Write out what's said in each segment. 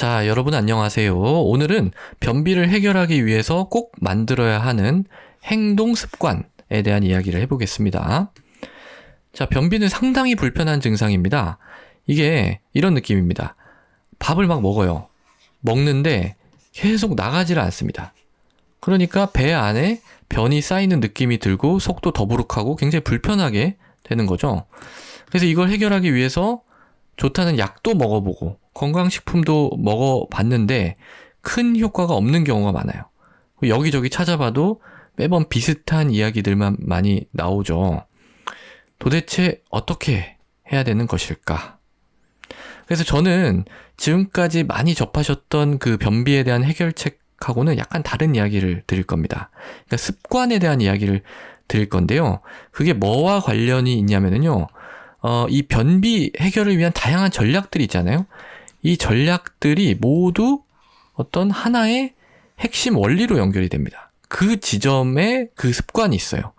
자, 여러분 안녕하세요. 오늘은 변비를 해결하기 위해서 꼭 만들어야 하는 행동 습관에 대한 이야기를 해보겠습니다. 자, 변비는 상당히 불편한 증상입니다. 이게 이런 느낌입니다. 밥을 막 먹어요. 먹는데 계속 나가지를 않습니다. 그러니까 배 안에 변이 쌓이는 느낌이 들고 속도 더부룩하고 굉장히 불편하게 되는 거죠. 그래서 이걸 해결하기 위해서 좋다는 약도 먹어보고 건강식품도 먹어봤는데 큰 효과가 없는 경우가 많아요. 여기저기 찾아봐도 매번 비슷한 이야기들만 많이 나오죠. 도대체 어떻게 해야 되는 것일까? 그래서 저는 지금까지 많이 접하셨던 그 변비에 대한 해결책하고는 약간 다른 이야기를 드릴 겁니다. 그러니까 습관에 대한 이야기를 드릴 건데요. 그게 뭐와 관련이 있냐면요. 이 변비 해결을 위한 다양한 전략들이 있잖아요. 이 전략들이 모두 어떤 하나의 핵심 원리로 연결이 됩니다. 그 지점에 그 습관이 있어요.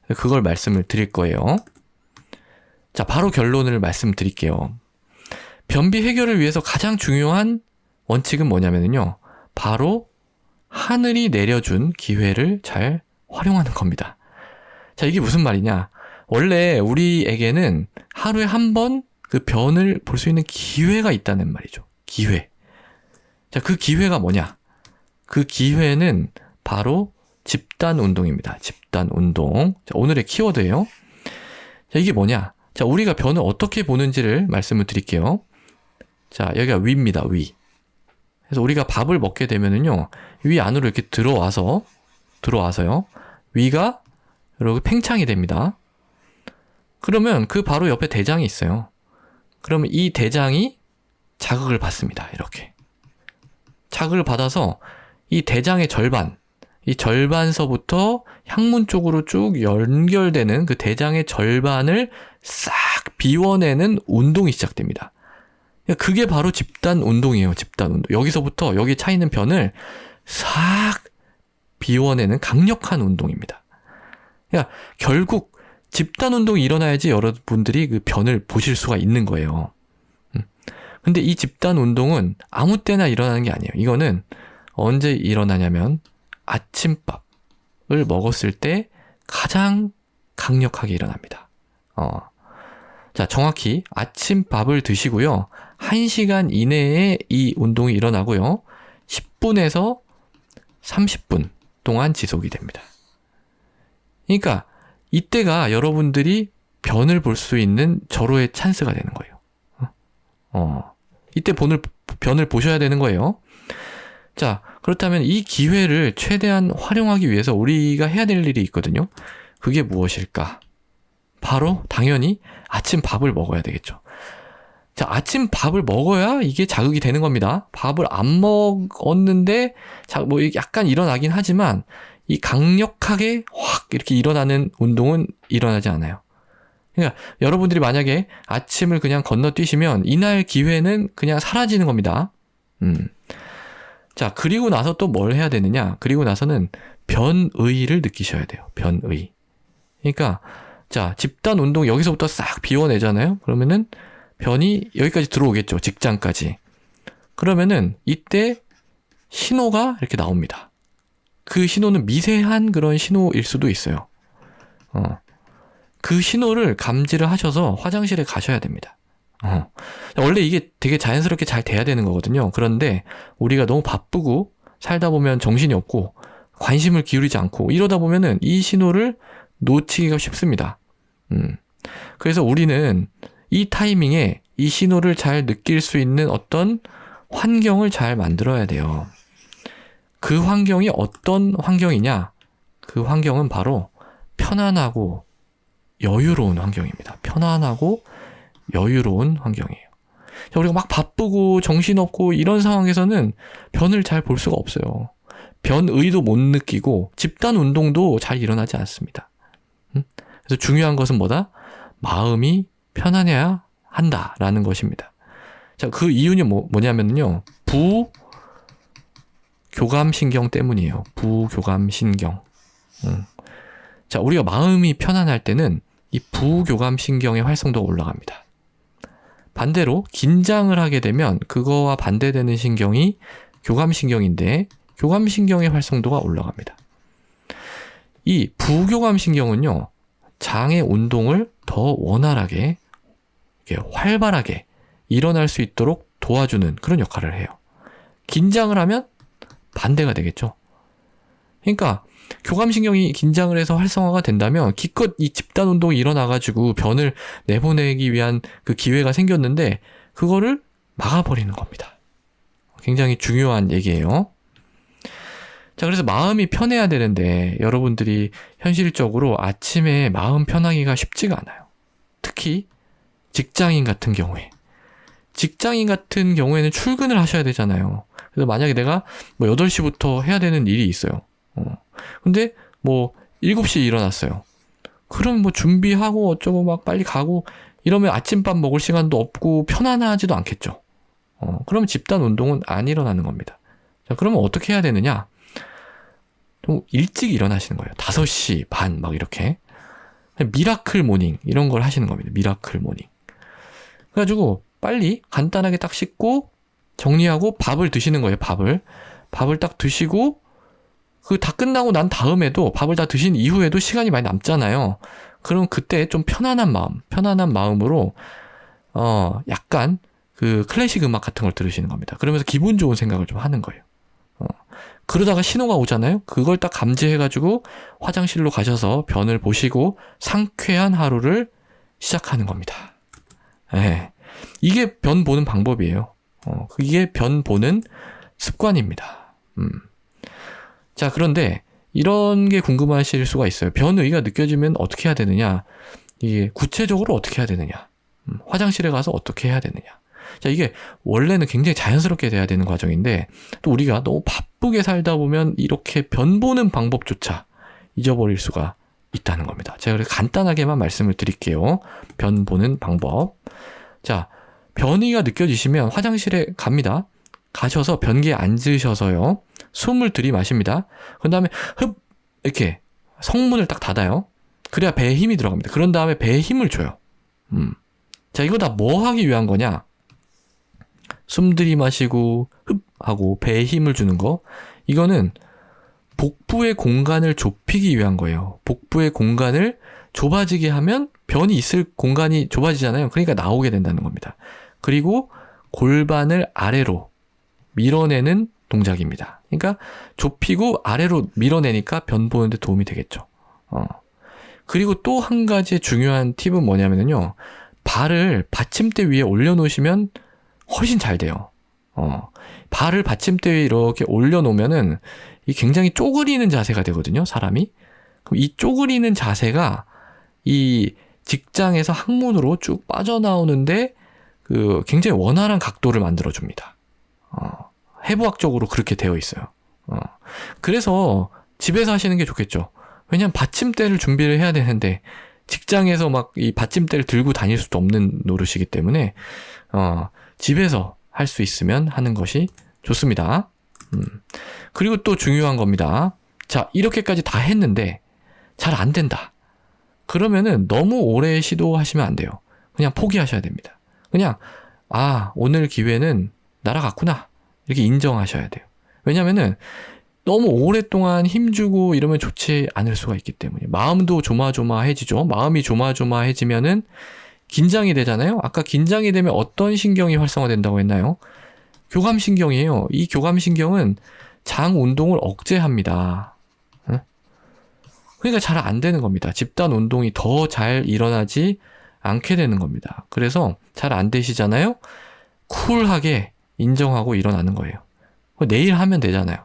그걸 말씀을 드릴 거예요. 자, 바로 결론을 말씀드릴게요. 변비 해결을 위해서 가장 중요한 원칙은 뭐냐면요. 바로 하늘이 내려준 기회를 잘 활용하는 겁니다. 자, 이게 무슨 말이냐? 원래 우리에게는 하루에 한 번 그 변을 볼 수 있는 기회가 있다는 말이죠. 기회. 자, 그 기회가 뭐냐? 그 기회는 바로 집단 운동입니다. 집단 운동. 자, 오늘의 키워드예요. 자, 이게 뭐냐? 자, 우리가 변을 어떻게 보는지를 말씀을 드릴게요. 자, 여기가 위입니다. 위. 그래서 우리가 밥을 먹게 되면은요, 위 안으로 이렇게 들어와서요. 위가 이렇게 팽창이 됩니다. 그러면 그 바로 옆에 대장이 있어요. 그러면 이 대장이 자극을 받습니다. 이렇게. 자극을 받아서 이 대장의 절반, 이 절반서부터 항문 쪽으로 쭉 연결되는 그 대장의 절반을 싹 비워내는 운동이 시작됩니다. 그게 바로 집단 운동이에요. 집단 운동. 여기서부터 여기 차 있는 변을 싹 비워내는 강력한 운동입니다. 그러니까 결국 집단 운동이 일어나야지 여러분들이 그 변을 보실 수가 있는 거예요. 근데 이 집단 운동은 아무 때나 일어나는 게 아니에요. 이거는 언제 일어나냐면 아침밥을 먹었을 때 가장 강력하게 일어납니다. 자, 정확히 아침밥을 드시고요. 1시간 이내에 이 운동이 일어나고요. 10분에서 30분 동안 지속이 됩니다. 그러니까 이때가 여러분들이 변을 볼 수 있는 절호의 찬스가 되는 거예요. 이때 변을 보셔야 되는 거예요. 자, 그렇다면 이 기회를 최대한 활용하기 위해서 우리가 해야 될 일이 있거든요. 그게 무엇일까? 바로 당연히 아침 밥을 먹어야 되겠죠. 자, 아침 밥을 먹어야 이게 자극이 되는 겁니다. 밥을 안 먹었는데 뭐 약간 일어나긴 하지만 이 강력하게 확 이렇게 일어나는 운동은 일어나지 않아요. 그러니까 여러분들이 만약에 아침을 그냥 건너뛰시면 이날 기회는 그냥 사라지는 겁니다. 자, 그리고 나서 또 뭘 해야 되느냐? 그리고 나서는 변의를 느끼셔야 돼요. 변의. 그러니까 자, 집단 운동 여기서부터 싹 비워내잖아요. 그러면은 변이 여기까지 들어오겠죠. 직장까지. 그러면은 이때 신호가 이렇게 나옵니다. 그 신호는 미세한 그런 신호일 수도 있어요. 그 신호를 감지를 하셔서 화장실에 가셔야 됩니다. 원래 이게 되게 자연스럽게 잘 돼야 되는 거거든요. 그런데 우리가 너무 바쁘고 살다 보면 정신이 없고 관심을 기울이지 않고 이러다 보면은 이 신호를 놓치기가 쉽습니다. 그래서 우리는 이 타이밍에 이 신호를 잘 느낄 수 있는 어떤 환경을 잘 만들어야 돼요. 그 환경이 어떤 환경이냐? 그 환경은 바로 편안하고 여유로운 환경입니다. 편안하고 여유로운 환경이에요. 우리가 막 바쁘고 정신없고 이런 상황에서는 변을 잘 볼 수가 없어요. 변의도 못 느끼고 집단 운동도 잘 일어나지 않습니다. 그래서 중요한 것은 뭐다? 마음이 편안해야 한다라는 것입니다. 자, 그 이유는 뭐냐면요. 부교감신경 때문이에요. 부교감신경. 자, 우리가 마음이 편안할 때는 이 부교감신경의 활성도가 올라갑니다. 반대로 긴장을 하게 되면 그거와 반대되는 신경이 교감신경인데 교감신경의 활성도가 올라갑니다. 이 부교감신경은요, 장의 운동을 더 원활하게, 활발하게 일어날 수 있도록 도와주는 그런 역할을 해요. 긴장을 하면 반대가 되겠죠. 그러니까 교감신경이 긴장을 해서 활성화가 된다면 기껏 이 집단 운동이 일어나가지고 변을 내보내기 위한 그 기회가 생겼는데 그거를 막아버리는 겁니다. 굉장히 중요한 얘기예요. 자, 그래서 마음이 편해야 되는데 여러분들이 현실적으로 아침에 마음 편하기가 쉽지가 않아요. 특히 직장인 같은 경우에는 출근을 하셔야 되잖아요. 그래서 만약에 내가 뭐 8시부터 해야 되는 일이 있어요. 근데 뭐 7시에 일어났어요. 그럼 뭐 준비하고 어쩌고 막 빨리 가고 이러면 아침밥 먹을 시간도 없고 편안하지도 않겠죠. 그러면 집단 운동은 안 일어나는 겁니다. 자, 그러면 어떻게 해야 되느냐? 좀 일찍 일어나시는 거예요. 5시 반 막 이렇게. 미라클 모닝 이런 걸 하시는 겁니다. 미라클 모닝. 그래가지고 빨리 간단하게 딱 씻고 정리하고 밥을 드시는 거예요. 밥을 딱 드시고 그 다 끝나고 난 다음에도 밥을 다 드신 이후에도 시간이 많이 남잖아요. 그럼 그때 좀 편안한 마음으로 약간 그 클래식 음악 같은 걸 들으시는 겁니다. 그러면서 기분 좋은 생각을 좀 하는 거예요. 그러다가 신호가 오잖아요. 그걸 딱 감지해가지고 화장실로 가셔서 변을 보시고 상쾌한 하루를 시작하는 겁니다. 네. 이게 변 보는 방법이에요. 이게 변 보는 습관입니다. 자, 그런데 이런 게 궁금하실 수가 있어요. 변의가 느껴지면 어떻게 해야 되느냐? 이게 구체적으로 어떻게 해야 되느냐? 화장실에 가서 어떻게 해야 되느냐? 자, 이게 원래는 굉장히 자연스럽게 돼야 되는 과정인데 또 우리가 너무 바쁘게 살다 보면 이렇게 변 보는 방법조차 잊어버릴 수가 있다는 겁니다. 제가 그래서 간단하게만 말씀을 드릴게요. 변 보는 방법. 자, 변의가 느껴지시면 화장실에 갑니다. 가셔서 변기에 앉으셔서요. 숨을 들이마십니다. 그 다음에 흡 이렇게 성문을 딱 닫아요. 그래야 배에 힘이 들어갑니다. 그런 다음에 배에 힘을 줘요. 자, 이거 다 뭐 하기 위한 거냐? 숨 들이마시고 흡 하고 배에 힘을 주는 거. 이거는 복부의 공간을 좁히기 위한 거예요. 복부의 공간을 좁아지게 하면 변이 있을 공간이 좁아지잖아요. 그러니까 나오게 된다는 겁니다. 그리고 골반을 아래로 밀어내는 동작입니다. 그러니까 좁히고 아래로 밀어내니까 변 보는데 도움이 되겠죠. 그리고 또 한 가지 중요한 팁은 뭐냐면요. 발을 받침대 위에 올려놓으시면 훨씬 잘 돼요. 발을 받침대 위에 이렇게 올려놓으면은 이 굉장히 쪼그리는 자세가 되거든요, 사람이. 그럼 이 쪼그리는 자세가 이 직장에서 항문으로 쭉 빠져나오는데 그 굉장히 원활한 각도를 만들어줍니다. 해부학적으로 그렇게 되어 있어요. 그래서 집에서 하시는 게 좋겠죠. 왜냐면 받침대를 준비를 해야 되는데 직장에서 막 이 받침대를 들고 다닐 수도 없는 노릇이기 때문에 집에서 할 수 있으면 하는 것이 좋습니다. 그리고 또 중요한 겁니다. 자, 이렇게까지 다 했는데 잘 안 된다. 그러면은 너무 오래 시도하시면 안 돼요. 그냥 포기하셔야 됩니다. 그냥 오늘 기회는 날아갔구나. 이렇게 인정하셔야 돼요. 왜냐면은 너무 오랫동안 힘주고 이러면 좋지 않을 수가 있기 때문에. 마음도 조마조마해지죠. 마음이 조마조마해지면은 긴장이 되잖아요. 아까 긴장이 되면 어떤 신경이 활성화된다고 했나요? 교감신경이에요. 이 교감신경은 장 운동을 억제합니다. 그러니까 잘 안 되는 겁니다. 집단 운동이 더 잘 일어나지 않게 되는 겁니다. 그래서 잘 안 되시잖아요. 쿨하게 인정하고 일어나는 거예요. 내일 하면 되잖아요.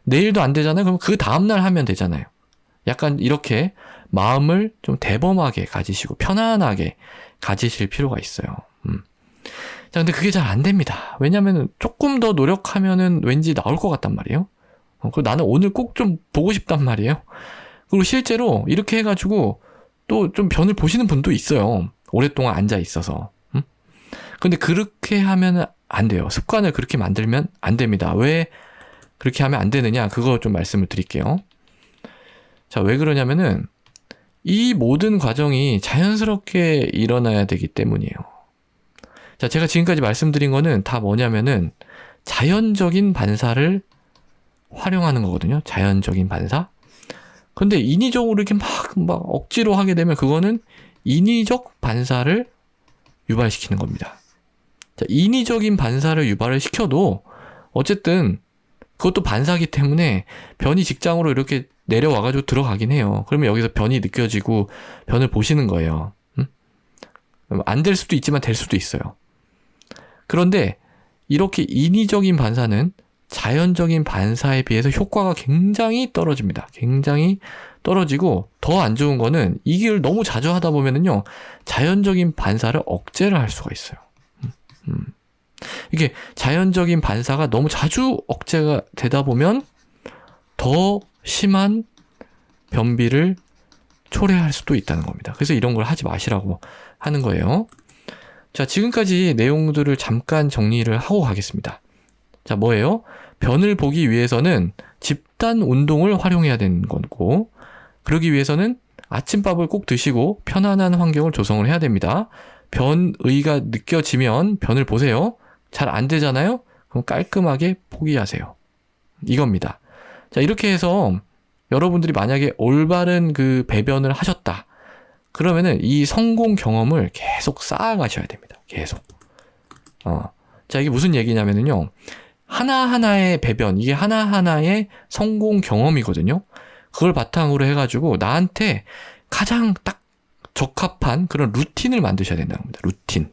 내일도 안 되잖아요. 그럼 그 다음날 하면 되잖아요. 약간 이렇게 마음을 좀 대범하게 가지시고 편안하게 가지실 필요가 있어요. 자, 근데 그게 잘 안 됩니다. 왜냐면은 조금 더 노력하면은 왠지 나올 것 같단 말이에요. 그리고 나는 오늘 꼭 좀 보고 싶단 말이에요. 그리고 실제로 이렇게 해가지고 또 좀 변을 보시는 분도 있어요. 오랫동안 앉아 있어서. 근데 그렇게 하면 안 돼요. 습관을 그렇게 만들면 안 됩니다. 왜 그렇게 하면 안 되느냐? 그거 좀 말씀을 드릴게요. 자, 왜 그러냐면은 이 모든 과정이 자연스럽게 일어나야 되기 때문이에요. 자, 제가 지금까지 말씀드린 거는 다 뭐냐면은 자연적인 반사를 활용하는 거거든요. 자연적인 반사. 근데 인위적으로 이렇게 막 억지로 하게 되면 그거는 인위적 반사를 유발시키는 겁니다. 자, 인위적인 반사를 유발을 시켜도 어쨌든 그것도 반사기 때문에 변이 직장으로 이렇게 내려와가지고 들어가긴 해요. 그러면 여기서 변이 느껴지고 변을 보시는 거예요. 안 될 수도 있지만 될 수도 있어요. 그런데 이렇게 인위적인 반사는 자연적인 반사에 비해서 효과가 굉장히 떨어집니다. 굉장히 떨어지고 더 안 좋은 거는 이걸 너무 자주 하다 보면은요, 자연적인 반사를 억제를 할 수가 있어요. 이게 자연적인 반사가 너무 자주 억제가 되다 보면 더 심한 변비를 초래할 수도 있다는 겁니다. 그래서 이런 걸 하지 마시라고 하는 거예요. 자, 지금까지 내용들을 잠깐 정리를 하고 가겠습니다. 자, 뭐예요? 변을 보기 위해서는 집단 운동을 활용해야 되는 거고, 그러기 위해서는 아침밥을 꼭 드시고 편안한 환경을 조성을 해야 됩니다. 변의가 느껴지면 변을 보세요. 잘 안 되잖아요? 그럼 깔끔하게 포기하세요. 이겁니다. 자, 이렇게 해서 여러분들이 만약에 올바른 그 배변을 하셨다. 그러면은 이 성공 경험을 계속 쌓아가셔야 됩니다. 계속. 자, 이게 무슨 얘기냐면요. 하나하나의 배변, 이게 하나하나의 성공 경험이거든요. 그걸 바탕으로 해가지고 나한테 가장 딱 적합한 그런 루틴을 만드셔야 된다는 겁니다. 루틴.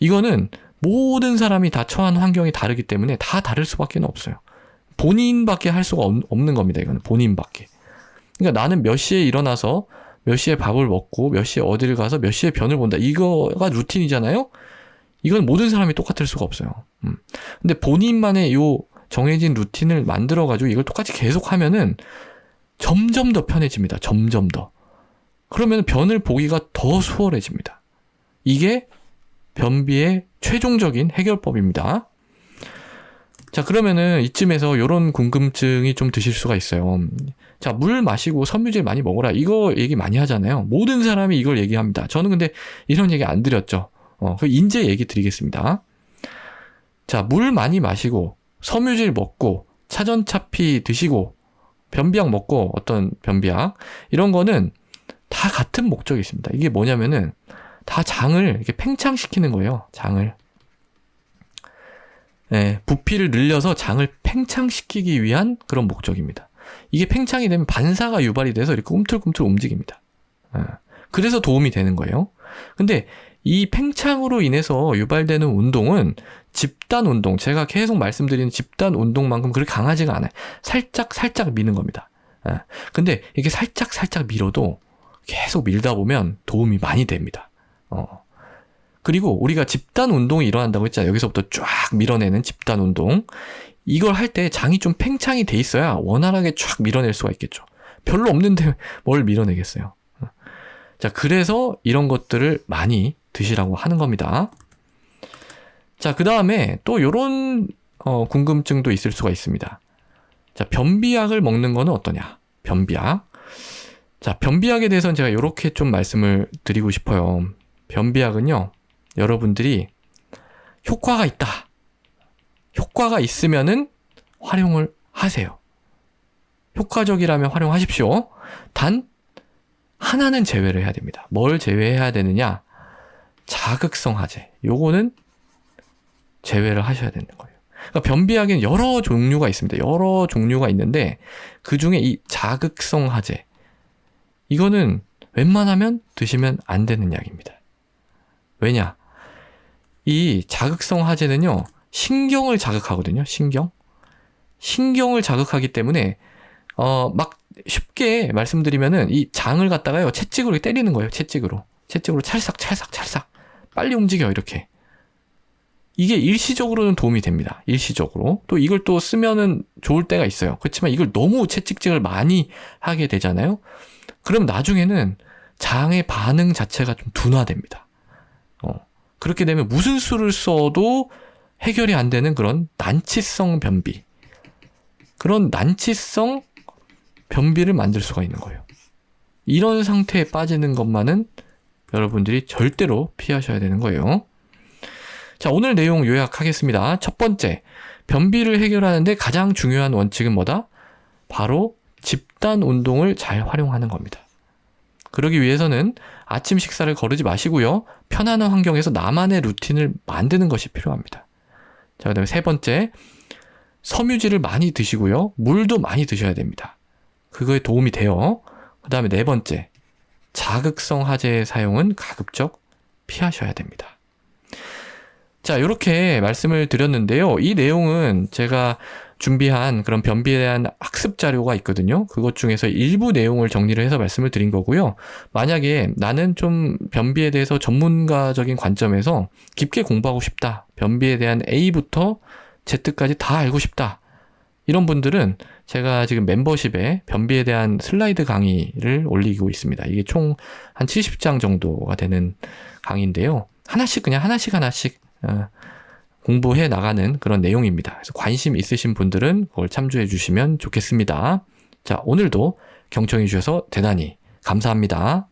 이거는 모든 사람이 다 처한 환경이 다르기 때문에 다 다를 수밖에 없어요. 본인밖에 할 수가 없는 겁니다. 이거는 본인밖에. 그러니까 나는 몇 시에 일어나서 몇 시에 밥을 먹고 몇 시에 어디를 가서 몇 시에 변을 본다. 이거가 루틴이잖아요. 이건 모든 사람이 똑같을 수가 없어요. 근데 본인만의 요 정해진 루틴을 만들어가지고 이걸 똑같이 계속 하면은 점점 더 편해집니다. 점점 더. 그러면 변을 보기가 더 수월해집니다. 이게 변비의 최종적인 해결법입니다. 자, 그러면은 이쯤에서 이런 궁금증이 좀 드실 수가 있어요. 자, 물 마시고 섬유질 많이 먹어라. 이거 얘기 많이 하잖아요. 모든 사람이 이걸 얘기합니다. 저는 근데 이런 얘기 안 드렸죠. 그 인제 얘기 드리겠습니다. 자, 물 많이 마시고 섬유질 먹고 차전차피 드시고 변비약 먹고 어떤 변비약 이런 거는 다 같은 목적이 있습니다. 이게 뭐냐면은 다 장을 이렇게 팽창시키는 거예요. 장을. 네, 부피를 늘려서 장을 팽창시키기 위한 그런 목적입니다. 이게 팽창이 되면 반사가 유발이 돼서 이렇게 꿈틀꿈틀 움직입니다. 그래서 도움이 되는 거예요. 근데 이 팽창으로 인해서 유발되는 운동은 집단 운동, 제가 계속 말씀드리는 집단 운동만큼 그렇게 강하지가 않아요. 살짝 미는 겁니다. 근데 이게 살짝 밀어도 계속 밀다 보면 도움이 많이 됩니다. 그리고 우리가 집단 운동이 일어난다고 했잖아요. 여기서부터 쫙 밀어내는 집단 운동. 이걸 할 때 장이 좀 팽창이 돼 있어야 원활하게 쫙 밀어낼 수가 있겠죠. 별로 없는데 뭘 밀어내겠어요. 자, 그래서 이런 것들을 많이 드시라고 하는 겁니다. 자, 그 다음에 또 이런 궁금증도 있을 수가 있습니다. 자, 변비약을 먹는 거는 어떠냐? 변비약. 자, 변비약에 대해서는 제가 이렇게 좀 말씀을 드리고 싶어요. 변비약은요, 여러분들이 효과가 있다. 효과가 있으면은 활용을 하세요. 효과적이라면 활용하십시오. 단, 하나는 제외를 해야 됩니다. 뭘 제외해야 되느냐? 자극성 하제. 요거는 제외를 하셔야 되는 거예요. 그러니까 변비약에는 여러 종류가 있습니다. 여러 종류가 있는데 그 중에 이 자극성 하제. 이거는 웬만하면 드시면 안 되는 약입니다. 왜냐? 이 자극성 하제는요, 신경을 자극하거든요. 신경을 자극하기 때문에 막 쉽게 말씀드리면은 이 장을 갖다가요, 채찍으로 때리는 거예요. 채찍으로 찰싹 빨리 움직여 이렇게. 이게 일시적으로는 도움이 됩니다. 일시적으로. 또 이걸 또 쓰면은 좋을 때가 있어요. 그렇지만 이걸 너무 채찍질을 많이 하게 되잖아요. 그럼 나중에는 장의 반응 자체가 좀 둔화됩니다. 그렇게 되면 무슨 수를 써도 해결이 안 되는 그런 난치성 변비. 그런 난치성 변비를 만들 수가 있는 거예요. 이런 상태에 빠지는 것만은 여러분들이 절대로 피하셔야 되는 거예요. 자, 오늘 내용 요약하겠습니다. 첫 번째, 변비를 해결하는데 가장 중요한 원칙은 뭐다? 바로 집단 운동을 잘 활용하는 겁니다. 그러기 위해서는 아침 식사를 거르지 마시고요. 편안한 환경에서 나만의 루틴을 만드는 것이 필요합니다. 자, 그 다음에 세 번째, 섬유질을 많이 드시고요. 물도 많이 드셔야 됩니다. 그거에 도움이 돼요. 그 다음에 네 번째, 자극성 화제의 사용은 가급적 피하셔야 됩니다. 자, 이렇게 말씀을 드렸는데요. 이 내용은 제가 준비한 그런 변비에 대한 학습 자료가 있거든요. 그것 중에서 일부 내용을 정리를 해서 말씀을 드린 거고요. 만약에 나는 좀 변비에 대해서 전문가적인 관점에서 깊게 공부하고 싶다. 변비에 대한 A부터 Z까지 다 알고 싶다. 이런 분들은 제가 지금 멤버십에 변비에 대한 슬라이드 강의를 올리고 있습니다. 이게 총 한 70장 정도가 되는 강의인데요. 하나씩 공부해 나가는 그런 내용입니다. 그래서 관심 있으신 분들은 그걸 참조해 주시면 좋겠습니다. 자, 오늘도 경청해 주셔서 대단히 감사합니다.